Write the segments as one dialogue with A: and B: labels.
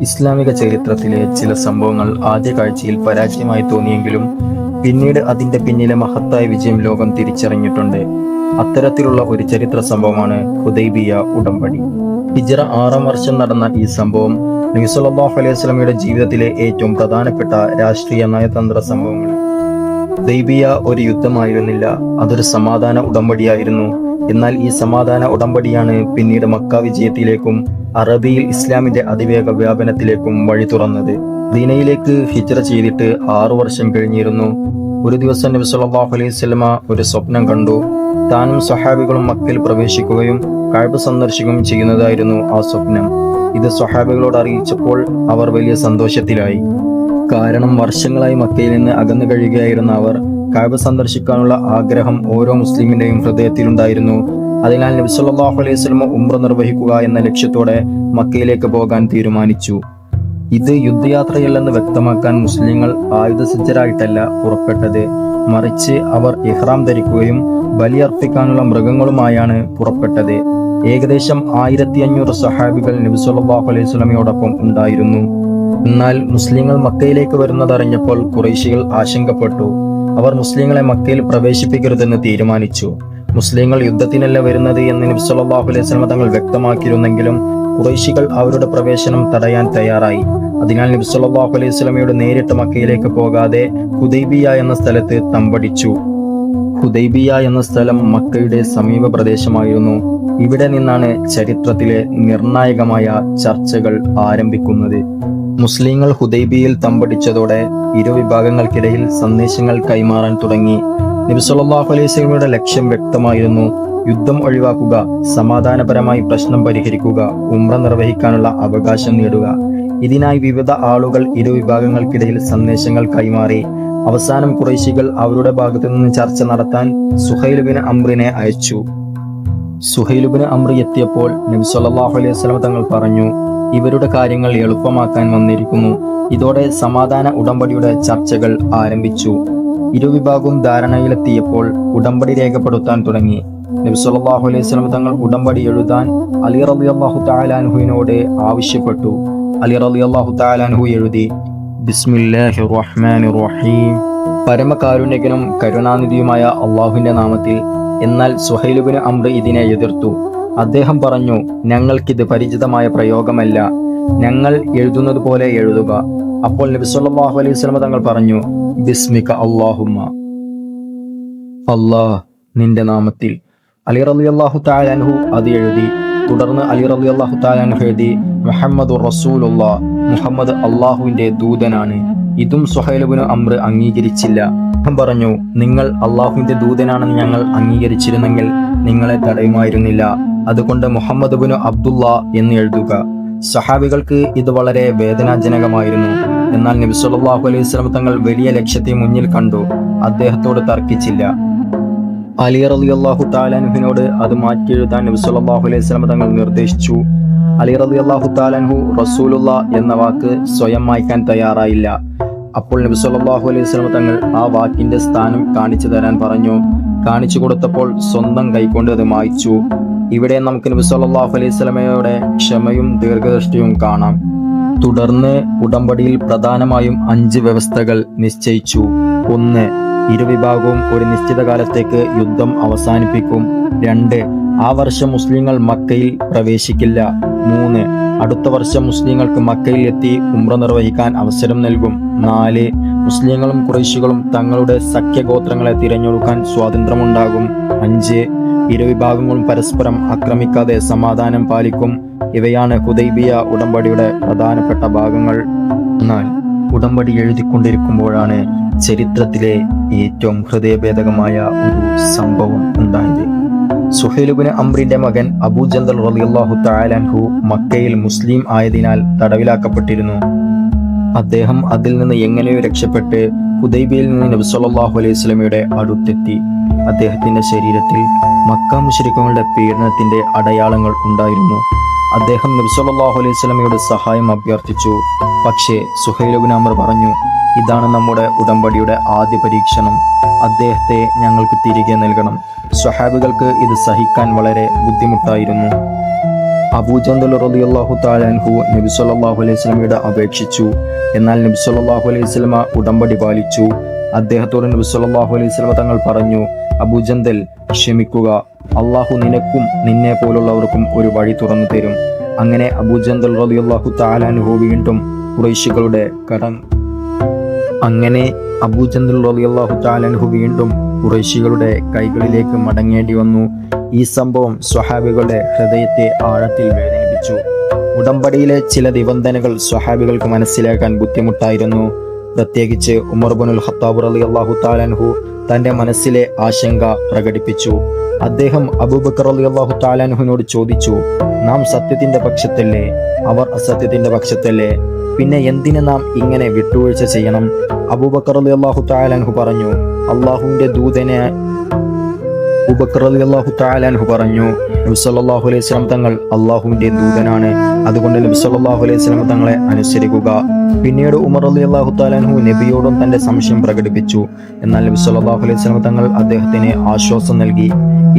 A: ഇസ്ലാമിക ചരിത്രത്തിലെ ചില സംഭവങ്ങൾ ആദ്യ കാഴ്ചയിൽ പരാജയമായി തോന്നിയെങ്കിലും പിന്നീട് അതിന്റെ പിന്നിലെ മഹത്തായ വിജയം ലോകം തിരിച്ചറിഞ്ഞിട്ടുണ്ട്. അത്തരത്തിലുള്ള ഒരു ചരിത്ര സംഭവമാണ് ഹുദൈബിയ ഉടമ്പടി. ഹിജ്റ 6-ാം വർഷം നടന്ന ഈ സംഭവം നബി സല്ലല്ലാഹു അലൈഹി വസല്ലമയുടെ ജീവിതത്തിലെ ഏറ്റവും പ്രധാനപ്പെട്ട രാഷ്ട്രീയ നയതന്ത്ര സംഭവങ്ങൾ. ഹുദൈബിയ ഒരു യുദ്ധമായിരുന്നില്ല, അതൊരു സമാധാന ഉടമ്പടിയായിരുന്നു. എന്നാൽ ഈ സമാധാന ഉടമ്പടിയാണ് പിന്നീട് മക്ക വിജയത്തിലേക്കും അറബിയിൽ ഇസ്ലാമിന്റെ അതിവേഗ വ്യാപനത്തിലേക്കും വഴി തുറന്നത്. മദീനയിലേക്ക് ഹിജ്റ ചെയ്തിട്ട് 6 വർഷം കഴിഞ്ഞിരുന്നു. ഒരു ദിവസം നബി സല്ലല്ലാഹു അലൈഹി വസല്ലമ ഒരു സ്വപ്നം കണ്ടു. താനും സ്വഹാബികളും മക്കയിൽ പ്രവേശിക്കുകയും കഅബ സന്ദർശിക്കുകയും ചെയ്യുന്നതായിരുന്നു ആ സ്വപ്നം. ഇത് സ്വഹാബികളോട് അറിയിച്ചപ്പോൾ അവർ വലിയ സന്തോഷത്തിലായി. കാരണം വർഷങ്ങളായി മക്കയിൽ നിന്ന് അകന്നു കഴിയുകയായിരുന്ന അവർ കഅബ സന്ദർശിക്കാനുള്ള ആഗ്രഹം ഓരോ മുസ്ലിമിന്റെയും ഹൃദയത്തിലുണ്ടായിരുന്നു. അതിനാൽ നബി സല്ലല്ലാഹു അലൈഹി വസല്ലം ഉംറ നിർവഹിക്കുക എന്ന ലക്ഷ്യത്തോടെ മക്കയിലേക്ക് പോകാൻ തീരുമാനിച്ചു. ഇത് യുദ്ധയാത്രയല്ലെന്ന് വ്യക്തമാക്കാൻ മുസ്ലിങ്ങൾ ആയുധസജ്ജരായിട്ടല്ല പുറപ്പെട്ടത്, മറിച്ച് അവർ ഇഹ്റാം ധരിക്കുകയും ബലിയർപ്പിക്കാനുള്ള മൃഗങ്ങളുമായാണ് പുറപ്പെട്ടത്. ഏകദേശം 1500 സഹാബികൾ നബി സല്ലല്ലാഹു അലൈഹി വസല്ലമയോടൊപ്പം ഉണ്ടായിരുന്നു. എന്നാൽ മുസ്ലിങ്ങൾ മക്കയിലേക്ക് വരുന്നതറിഞ്ഞപ്പോൾ ഖുറൈശികൾ ആശങ്കപ്പെട്ടു. അവർ മുസ്ലിങ്ങളെ മക്കയിൽ പ്രവേശിപ്പിക്കരുതെന്ന് തീരുമാനിച്ചു. മുസ്ലിങ്ങൾ യുദ്ധത്തിനല്ല വരുന്നത് എന്ന് നബി സല്ലല്ലാഹു അലൈഹി വസല്ലം തങ്ങൾ വ്യക്തമാക്കിയിരുന്നെങ്കിലും ഖുറൈശികൾ അവരുടെ പ്രവേശനം തടയാൻ തയ്യാറായി. അതിനാൽ നബി സല്ലല്ലാഹു അലൈഹി വസല്ലമയോട് നേരിട്ട് മക്കയിലേക്ക് പോകാതെ ഹുദൈബിയ എന്ന സ്ഥലത്ത് തമ്പടിച്ചു. ഹുദൈബിയ എന്ന സ്ഥലം മക്കയുടെ സമീപ പ്രദേശമായിരുന്നു. ഇവിടെ നിന്നാണ് ചരിത്രത്തിലെ നിർണായകമായ ചർച്ചകൾ ആരംഭിക്കുന്നത്. മുസ്ലിങ്ങൾ ഹുദൈബിയയിൽ തമ്പടിച്ചതോടെ ഇരുവിഭാഗങ്ങൾക്കിടയിൽ സന്ദേശങ്ങൾ കൈമാറാൻ തുടങ്ങി. നബി സല്ലല്ലാഹു അലൈഹി വസല്ലമയുടെ ലക്ഷ്യം വ്യക്തമായിരുന്നു: യുദ്ധം ഒഴിവാക്കുക, സമാധാനപരമായി പ്രശ്നം പരിഹരിക്കുക, ഉംറ നിർവഹിക്കാനുള്ള അവകാശം നേടുക. ഇതിനായി വിവിധ ആളുകൾ ഇരുവിഭാഗങ്ങൾക്കിടയിൽ സന്ദേശങ്ങൾ കൈമാറി. അവസാനം ഖുറൈശികൾ അവരുടെ ഭാഗത്തു നിന്ന് ചർച്ച നടത്താൻ സുഹൈൽ ബിൻ അംറിനെ അയച്ചു. സുഹൈൽ ബിൻ അംർ എത്തിയപ്പോൾ നബി സല്ലല്ലാഹു അലൈഹി വസല്ലം തങ്ങൾ പറഞ്ഞു: ഇവരുടെ കാര്യങ്ങൾ എളുപ്പമാക്കാൻ വന്നിരിക്കുന്നു. ഇതോടെ സമാധാന ഉടമ്പടിയുടെ ചർച്ചകൾ ആരംഭിച്ചു. ഇരുവിഭാഗവും ധാരണയിലെത്തിയപ്പോൾ ഉടമ്പടി രേഖപ്പെടുത്താൻ തുടങ്ങി. നബി സല്ലല്ലാഹു അലൈഹി വസല്ലം തങ്ങൾ ഉടമ്പടി എഴുതാൻ അലി റളിയല്ലാഹു തആല അൻഹുവിനോട് ആവശ്യപ്പെട്ടു. അലി റളിയല്ലാഹു തആല അൻഹു എഴുതി: ബിസ്മില്ലാഹിർ റഹ്മാനിർ റഹീം, പരമകാരുണ്യകനും കരുണാനിധിയുമായ അള്ളാഹുവിന്റെ നാമത്തിൽ. എന്നാൽ സുഹൈൽ ബിൻ അംർ ഇതിനെ എതിർത്തു. അദ്ദേഹം പറഞ്ഞു: ഞങ്ങൾക്കിത് പരിചിതമായ പ്രയോഗമല്ല, ഞങ്ങൾ എഴുതുന്നത് പോലെ എഴുതുക. അപ്പോൾ നബി സല്ലല്ലാഹു അലൈഹി വസല്ലം തങ്ങൾ പറഞ്ഞു: ബിസ്മിക അല്ലാഹുമ്മ, അല്ലാഹ് നിന്റെ നാമത്തിൽ. അലി റളിയല്ലാഹു തആല അൻഹു അത് എഴുതി. തുടർന്ന് അലി റളിയല്ലാഹു തആല അൻഹു എഴുതി: മുഹമ്മദുർ റസൂലുള്ളാഹ്, മുഹമ്മദ് അള്ളാഹുവിന്റെ ദൂതനാണ്. ഇതും സുഹൈൽ ബിൻ അംർ അംഗീകരിച്ചില്ല. അദ്ദേഹം പറഞ്ഞു: നിങ്ങൾ അള്ളാഹുവിന്റെ ദൂതനാണെന്ന് ഞങ്ങൾ അംഗീകരിച്ചിരുന്നെങ്കിൽ നിങ്ങളെ തടയുമായിരുന്നില്ല. അതുകൊണ്ട് മുഹമ്മദ് ബിൻ അബ്ദുള്ള എന്ന് എഴുതുക. സഹാബികൾക്ക് ഇത് വളരെ വേദനാജനകമായിരുന്നു. എന്നാൽ നബി സല്ലല്ലാഹു അലൈഹി വസല്ലം തങ്ങൾ വലിയ ലക്ഷ്യത്തെ മുന്നിൽ കണ്ടു. അദ്ദേഹത്തോട് തർക്കിച്ചില്ല. അലി റളിയല്ലാഹു തആല അൻഹുവിനോട് അത് മാറ്റി എഴുതാൻ നബി സല്ലല്ലാഹു അലൈഹി വസല്ലം തങ്ങൾ നിർദ്ദേശിച്ചു. അലി റളിയല്ലാഹു തആല അൻഹു റസൂലുള്ള എന്ന വാക്ക് സ്വയം മായ്ക്കാൻ തയ്യാറായില്ല. അപ്പോൾ നബി സല്ലല്ലാഹു അലൈഹി വസല്ലം തങ്ങൾ ആ വാക്കിന്റെ സ്ഥാനം കാണിച്ചു തരാൻ പറഞ്ഞു. കാണിച്ചു കൊടുത്തപ്പോൾ സ്വന്തം കൈകൊണ്ട് അത് മായ്ച്ചു. ഇവിടെ നമുക്ക് നബി സല്ലല്ലാഹു അലൈഹി വസല്ലമയുടെ ക്ഷമയും ദീർഘദൃഷ്ടിയും കാണാം. തുടർന്ന് ഉടമ്പടിയിൽ പ്രധാനമായും 5 വ്യവസ്ഥകൾ നിശ്ചയിച്ചു. 1. ഇരുവിഭാഗവും ഒരു നിശ്ചിത കാലത്തേക്ക് യുദ്ധം അവസാനിപ്പിക്കും. 2. ആ വർഷം മുസ്ലിങ്ങൾ മക്കയിൽ പ്രവേശിക്കില്ല. 3. അടുത്ത വർഷം മുസ്ലിങ്ങൾക്ക് മക്കയിൽ എത്തി ഉംറ നിർവഹിക്കാൻ അവസരം നൽകും. 4. മുസ്ലിങ്ങളും ഖുറൈശികളും തങ്ങളുടെ സഖ്യഗോത്രങ്ങളെ തിരഞ്ഞെടുക്കാൻ സ്വാതന്ത്ര്യമുണ്ടാകും. 5. ഇരുവിഭാഗങ്ങളും പരസ്പരം ആക്രമിക്കാതെ സമാധാനം പാലിക്കും. ഇവയാണ് ഹുദൈബിയ ഉടമ്പടിയുടെ പ്രധാനപ്പെട്ട ഭാഗങ്ങൾ. എന്നാൽ ഉടമ്പടി എഴുതിക്കൊണ്ടിരിക്കുമ്പോഴാണ് ചരിത്രത്തിലെ ഏറ്റവും ഹൃദയഭേദകമായ ഒരു സംഭവം ഉണ്ടായത്. സുഹൈൽ ബിൻ അംറിന്റെ മകൻ അബൂ ജന്ദൽ റളിയല്ലാഹു തആല അൻഹു മക്കയിൽ മുസ്ലിം ആയതിനാൽ തടവിലാക്കപ്പെട്ടിരുന്നു. അദ്ദേഹം അതിൽ നിന്ന് എങ്ങനെയോ രക്ഷപ്പെട്ട് ഹുദൈബിയയിൽ നിന്ന് നബി സല്ലല്ലാഹു അലൈഹി വസല്ലമയുടെ അടുത്തെത്തി. അദ്ദേഹത്തിന്റെ ശരീരത്തിൽ മക്ക മുശ്രിക്കുകളുടെ പീഡനത്തിന്റെ അടയാളങ്ങൾ ഉണ്ടായിരുന്നു. അദ്ദേഹം നബി സല്ലല്ലാഹു അലൈഹി വസല്ലമയുടെ സഹായം അഭ്യർത്ഥിച്ചു. പക്ഷേ സുഹൈൽ ബിൻ അംർ പറഞ്ഞു: ഇതാണ് നമ്മുടെ ഉടമ്പടിയുടെ ആദ്യ പരീക്ഷണം. അദ്ദേഹത്തെ ഞങ്ങൾക്ക് തിരികെ നൽകണം. സ്വഹാബികൾക്ക് ഇത് സഹിക്കാൻ വളരെ ബുദ്ധിമുട്ടായിരുന്നു. അബൂജന്തൽ റളിയല്ലാഹു തആല അൻഹു നബി സല്ലല്ലാഹു അലൈഹി വസല്ലമയോട് അപേക്ഷിച്ചു. എന്നാൽ നബി സല്ലല്ലാഹു അലൈഹി വസല്ലമ ഉടമ്പടി പാലിച്ചു. അദ്ദേഹത്തോട് നബി സല്ലല്ലാഹു അലൈഹി വസല്ലമ തങ്ങൾ പറഞ്ഞു, അബൂജന്തൽ, ക്ഷമിക്കുക, അള്ളാഹു നിനക്കും നിന്നെ പോലുള്ളവർക്കും ഒരു വഴി തുറന്നു തരും. അങ്ങനെ അബൂജന്തൽ റളിയല്ലാഹു തആല അൻഹു വീണ്ടും ഖുറൈശികളുടെ കൈകളിലേക്ക് മടങ്ങേണ്ടി വന്നു. ഈ സംഭവം സ്വഹാബികളുടെ ഹൃദയത്തെ ആഴത്തിൽ വേദനിപ്പിച്ചു. ഉടമ്പടിയിലെ ചില നിബന്ധനകൾ സ്വഹാബികൾക്ക് മനസ്സിലാക്കാൻ ബുദ്ധിമുട്ടായിരുന്നു. പ്രത്യേകിച്ച് ഉമർ ഇബ്നുൽ ഖത്താബ് റളിയല്ലാഹു തആല അൻഹു തന്റെ മനസ്സിലെ ആശങ്ക പ്രകടിപ്പിച്ചു. അദ്ദേഹം അബൂബക്കർ റളിയല്ലാഹു തആല അൻഹുവിനോട് ചോദിച്ചു, നാം സത്യത്തിന്റെ പക്ഷത്തല്ലേ? അവർ അസത്യത്തിന്റെ പക്ഷത്തല്ലേ? പിന്നെ എന്തിന് നാം ഇങ്ങനെ വിട്ടുവീഴ്ച ചെയ്യണം? അബൂബക്കർ റളിയല്ലാഹു തആല അൻഹു പറഞ്ഞു, നബി സല്ലല്ലാഹു അലൈഹി വസല്ലം തങ്ങൾ അല്ലാഹുവിന്റെ ദൂതനാണ്, അതുകൊണ്ട് നബി സല്ലല്ലാഹു അലൈഹി വസല്ലം തങ്ങളെ അനുസരിക്കുക. പിന്നീട് ഉമർ റളിയല്ലാഹു തആല അൻഹു നബിയോടും തന്റെ സംശയം പ്രകടിപ്പിച്ചു. എന്നാൽ നബി സല്ലല്ലാഹു അലൈഹി വസല്ലം തങ്ങൾ അദ്ദേഹത്തിന് ആശ്വാസം നൽകി.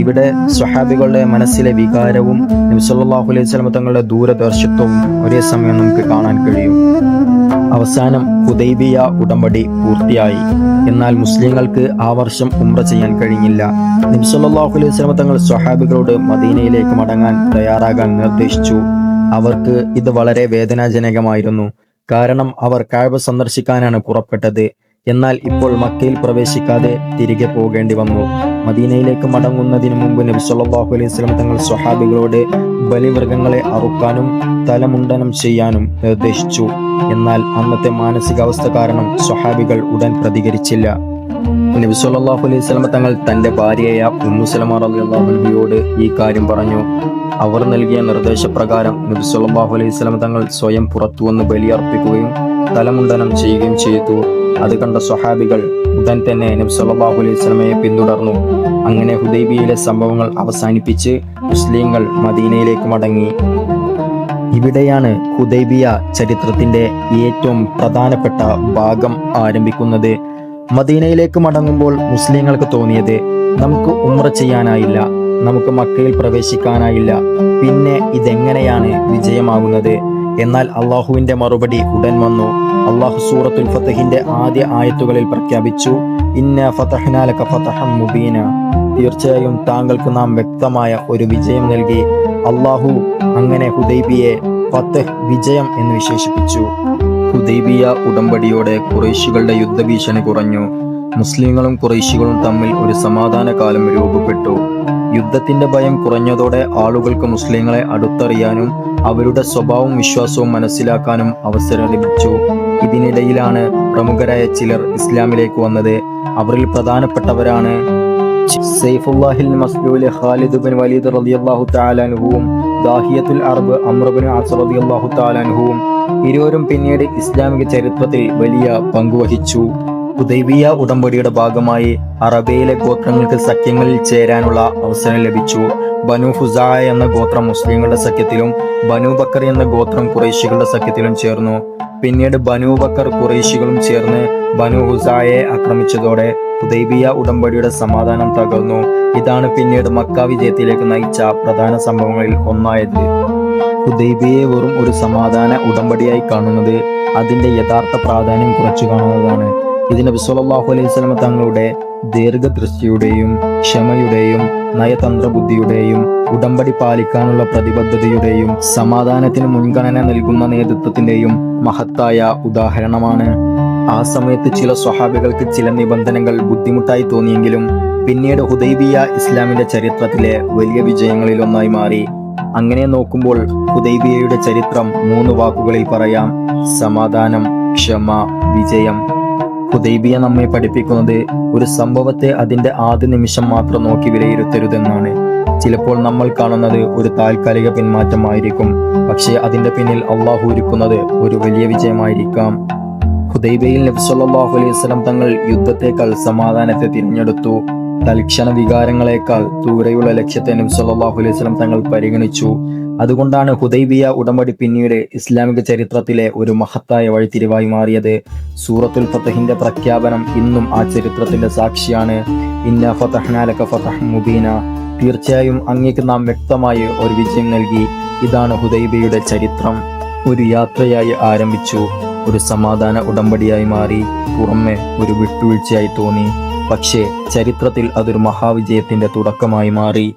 A: ഇവിടെ സ്വഹാബികളുടെ മനസ്സിലെ വികാരവും നബി സല്ലല്ലാഹു അലൈഹി വസല്ലം തങ്ങളുടെ ദൂരദർശിത്വവും ഒരേ സമയം നമുക്ക് കാണാൻ കഴിയും. അവസാനം ഹുദൈബിയ ഉടമ്പടി പൂർത്തിയായി. എന്നാൽ മുസ്ലിങ്ങൾക്ക് ആ വർഷം ഉംറ ചെയ്യാൻ കഴിഞ്ഞില്ല. നബി സല്ലല്ലാഹു അലൈഹി വസല്ലം തങ്ങൾ സ്വഹാബികളോട് മദീനയിലേക്ക് മടങ്ങാൻ തയ്യാറാകാൻ നിർദ്ദേശിച്ചു. അവർക്ക് ഇത് വളരെ വേദനാജനകമായിരുന്നു. കാരണം അവർ കഅബ സന്ദർശിക്കാനാണ് പുറപ്പെട്ടത്. എന്നാൽ ഇപ്പോൾ മക്കയിൽ പ്രവേശിക്കാതെ തിരികെ പോകേണ്ടി വന്നു. മദീനയിലേക്ക് മടങ്ങുന്നതിന് മുമ്പ് നബി സല്ലല്ലാഹു അലൈഹി വസല്ലം തങ്ങൾ സ്വഹാബികളോട് ബലിമൃഗങ്ങളെ അറുക്കാനും തലമുണ്ടനം ചെയ്യാനും നിർദ്ദേശിച്ചു. എന്നാൽ അന്നത്തെ മാനസികാവസ്ഥ കാരണം സ്വഹാബികൾ ഉടൻ പ്രതികരിച്ചില്ല. നബി സല്ലല്ലാഹു അലൈഹി വസല്ലം തങ്ങൾ തന്റെ ഭാര്യയായ ഉമ്മു സലമ റളിയല്ലാഹു അൻഹയോട് ഈ കാര്യം പറഞ്ഞു. അവർ നൽകിയ നിർദ്ദേശപ്രകാരം നബി സല്ലല്ലാഹു അലൈഹി വസല്ലം തങ്ങൾ സ്വയം പുറത്തുവന്ന് ബലിയർപ്പിക്കുകയും തലമുണ്ടനം ചെയ്യുകയും ചെയ്തു. അത് കണ്ട സ്വഹാബികൾ ഉടൻ തന്നെ നബി സല്ലല്ലാഹു അലൈഹി വസല്ലമയെ പിന്തുടർന്നു. അങ്ങനെ ഹുദൈബിയയിലെ സംഭവങ്ങൾ അവസാനിപ്പിച്ച് മുസ്ലിങ്ങൾ മദീനയിലേക്ക് മടങ്ങി. ഇവിടെയാണ് ഹുദൈബിയ ചരിത്രത്തിന്റെ ഏറ്റവും പ്രധാനപ്പെട്ട ഭാഗം ആരംഭിക്കുന്നത്. മദീനയിലേക്ക് മടങ്ങുമ്പോൾ മുസ്ലിങ്ങൾക്ക് തോന്നിയത്, നമുക്ക് ഉംറ ചെയ്യാനായില്ല, നമുക്ക് മക്കയിൽ പ്രവേശിക്കാനായില്ല, പിന്നെ ഇതെങ്ങനെയാണ് വിജയമാകുന്നത്? എന്നാൽ അള്ളാഹുവിന്റെ മറുപടി ഉടൻ വന്നു. അള്ളാഹു സൂറത്തുൽ ഫതഹിന്റെ ആദ്യ ആയത്തുകളിൽ പ്രഖ്യാപിച്ചു, ഇന്നാ ഫതഹ്നാ ലക ഫതഹൻ മുബീന, തീർച്ചയായും താങ്കൾക്ക് നാം വ്യക്തമായ ഒരു വിജയം നൽകി. അള്ളാഹു അങ്ങനെ ഹുദൈബിയെ ഫതഹ്, വിജയം എന്ന് വിശേഷിപ്പിച്ചു. ഹുദൈബിയ ഉടമ്പടിയോടെ ഖുറൈശികളുടെ യുദ്ധഭീഷണി കുറഞ്ഞു. മുസ്ലിങ്ങളും ഖുറൈശികളും തമ്മിൽ ഒരു സമാധാന കാലം രൂപപ്പെട്ടു. യുദ്ധത്തിന്റെ ഭയം കുറഞ്ഞതോടെ ആളുകൾക്ക് മുസ്ലിങ്ങളെ അടുത്തറിയാനും അവരുടെ സ്വഭാവവും വിശ്വാസവും മനസ്സിലാക്കാനും അവസരം ലഭിച്ചു. ഇതിനിടയിലാണ് പ്രമുഖരായ ചിലർ ഇസ്ലാമിലേക്ക് വന്നത്. അവരിൽ പ്രധാനപ്പെട്ടവരാണ് സൈഫുല്ലാഹിൽ മസ്ലൂൽ ഖാലിദ് ബിൻ വലീദ് റളിയല്ലാഹു തആല അൻഹുവും ദാഹിയത്തുൽ അറബ് അംർ ബിൻ ആസ് റളിയല്ലാഹു തആല അൻഹുവും. ഇരുവരും പിന്നീട് ഇസ്ലാമിക ചരിത്രത്തിൽ വലിയ പങ്കുവഹിച്ചു. ഹുദൈബിയ ഉടമ്പടിയുടെ ഭാഗമായി അറബയിലെ ഗോത്രങ്ങൾക്ക് സഖ്യങ്ങളിൽ ചേരാനുള്ള അവസരം ലഭിച്ചു. ബനു ഹുസായ എന്ന ഗോത്രം മുസ്ലിങ്ങളുടെ സഖ്യത്തിലും ബനു ബക്കർ എന്ന ഗോത്രം ഖുറൈശികളുടെ സഖ്യത്തിലും ചേർന്നു. പിന്നീട് ബനു ബക്കർ ഖുറൈശികളും ചേർന്ന് ബനു ഹുസായെ ആക്രമിച്ചതോടെ ഹുദൈബിയ ഉടമ്പടിയുടെ സമാധാനം തകർന്നു. ഇതാണ് പിന്നീട് മക്ക വിജയത്തിലേക്ക് നയിച്ച പ്രധാന സംഭവങ്ങളിൽ ഒന്നായത്. ഹുദൈബിയെ വെറും ഒരു സമാധാന ഉടമ്പടിയായി കാണുന്നത് അതിന്റെ യഥാർത്ഥ പ്രാധാന്യം കുറച്ചു കാണുന്നതാണ്. ഇത് നബി സല്ലല്ലാഹു അലൈഹി വസല്ലം തങ്ങളുടെ ദീർഘദൃഷ്ടിയുടെയും ക്ഷമയുടെയും നയതന്ത്ര ബുദ്ധിയുടെയും ഉടമ്പടി പാലിക്കാനുള്ള പ്രതിബദ്ധതയുടെയും സമാധാനത്തിന് മുൻഗണന നൽകുന്ന നേതൃത്വത്തിന്റെയും മഹത്തായ ഉദാഹരണമാണ്. ആ സമയത്ത് ചില സ്വഹാബികൾക്ക് ചില നിബന്ധനകൾ ബുദ്ധിമുട്ടായി തോന്നിയെങ്കിലും പിന്നീട് ഹുദൈബിയ ഇസ്ലാമിന്റെ ചരിത്രത്തിലെ വലിയ വിജയങ്ങളിലൊന്നായി മാറി. അങ്ങനെ നോക്കുമ്പോൾ ഹുദൈബിയയുടെ ചരിത്രം 3 വാക്കുകളിൽ പറയാം: സമാധാനം, ക്ഷമ, വിജയം. ഹുദൈബിയ നമ്മെ പഠിപ്പിക്കുന്നത് ഒരു സംഭവത്തെ അതിന്റെ ആദ്യ നിമിഷം മാത്രം നോക്കി വിലയിരുത്തരുതെന്നാണ്. ചിലപ്പോൾ നമ്മൾ കാണുന്നത് ഒരു താൽക്കാലിക പിന്മാറ്റമായിരിക്കും, പക്ഷേ അതിന്റെ പിന്നിൽ അള്ളാഹു ഒരുക്കുന്നത് ഒരു വലിയ വിജയമായിരിക്കാം. ഹുദൈബിയയിൽ നബി സല്ലല്ലാഹു അലൈഹി വസല്ലം തങ്ങൾ യുദ്ധത്തെക്കാൾ സമാധാനത്തെ തിരഞ്ഞെടുത്തു. തൽക്ഷണ വികാരങ്ങളെക്കാൾ ദൂരെയുള്ള ലക്ഷ്യത്തെ നബി സല്ലല്ലാഹു അലൈഹി വസല്ലം തങ്ങൾ പരിഗണിച്ചു. അതുകൊണ്ടാണ് ഹുദൈബിയ ഉടമ്പടി പിന്നീട് ഇസ്ലാമിക ചരിത്രത്തിലെ ഒരു മഹത്തായ വഴിത്തിരിവായി മാറിയത്. സൂറത്തുൽ ഫതഹിന്റെ പ്രഖ്യാപനം ഇന്നും ആ ചരിത്രത്തിന്റെ സാക്ഷിയാണ്. ഇന്നാ ഫതഹ്നാ ലക ഫതഹൻ മുബീന, തീർച്ചയായും അങ്ങേക്ക് നാം വ്യക്തമായി ഒരു വിജയം നൽകി. ഇതാണ് ഹുദൈബയുടെ ചരിത്രം. ഒരു യാത്രയായി ആരംഭിച്ചു, ഒരു സമാധാന ഉടമ്പടിയായി മാറി, പുറമെ ഒരു വിട്ടുവീഴ്ചയായി തോന്നി, പക്ഷേ ചരിത്രത്തിൽ അതൊരു മഹാവിജയത്തിന്റെ തുടക്കമായി മാറി.